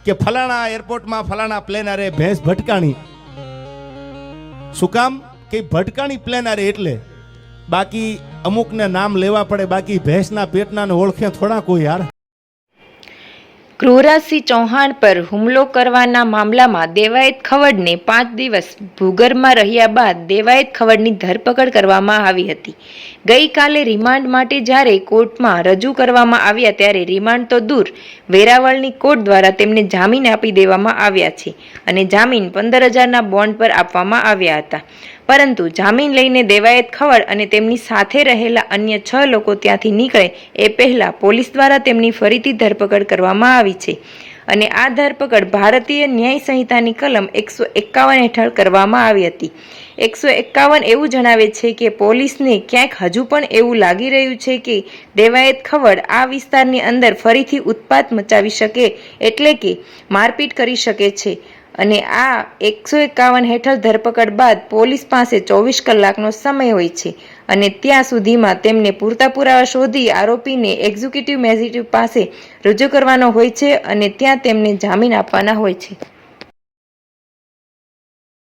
કે ફલાણા એરપોર્ટમાં ફલાણા પ્લેન આરે ભેંસ ભટકાણી. શું કામ? કે ભટકાણી પ્લેન આરે એટલે. બાકી અમુકને નામ લેવા પડે, બાકી ભેંસના પેટના ને ઓળખે થોડા કોઈ યાર. કૃરાજસિંહ ચૌહાણ પર હુમલો કરવાના મામલામાં દેવાયત ખવડને 5 દિવસ ભૂગર્ભમાં રહ્યા બાદ દેવાયત ખવડની ધરપકડ કરવામાં આવી હતી. ગઈકાલે રિમાન્ડ માટે જ્યારે કોર્ટમાં રજૂ કરવામાં આવ્યા ત્યારે રિમાન્ડ તો દૂર, વેરાવળની કોર્ટ દ્વારા તેમને જામીન આપી દેવામાં આવ્યા છે અને જામીન 15,000ના બોન્ડ પર આપવામાં આવ્યા હતા. પરંતુ જામીન લઈને દેવાયત ખવડ અને તેમની સાથે રહેલા અન્ય 6 લોકો ત્યાંથી નીકળે એ પહેલા પોલીસ દ્વારા તેમની ફરીથી ધરપકડ કરવામાં આવી છે અને આ ધરપકડ ભારતીય ન્યાય સંહિતાની કલમ 151 હેઠળ કરવામાં આવી હતી. 151 એવું જણાવે છે કે પોલીસને ક્યાંક હજુ પણ એવું લાગી રહ્યું છે કે દેવાયત ખવડ આ વિસ્તારની અંદર ફરીથી ઉત્પાત મચાવી શકે, એટલે કે મારપીટ કરી શકે છે અને આ 151 હેઠળ ધરપકડ બાદ પોલીસ પાસે 24 કલાકનો સમય હોય છે અને ત્યાં સુધીમાં તેમને પૂરતા પુરાવા શોધી આરોપીને એક્ઝિક્યુટિવ મેજિસ્ટ્રેટ પાસે રજૂ કરવાનો હોય છે અને ત્યાં તેમને જામીન આપવાના હોય છે.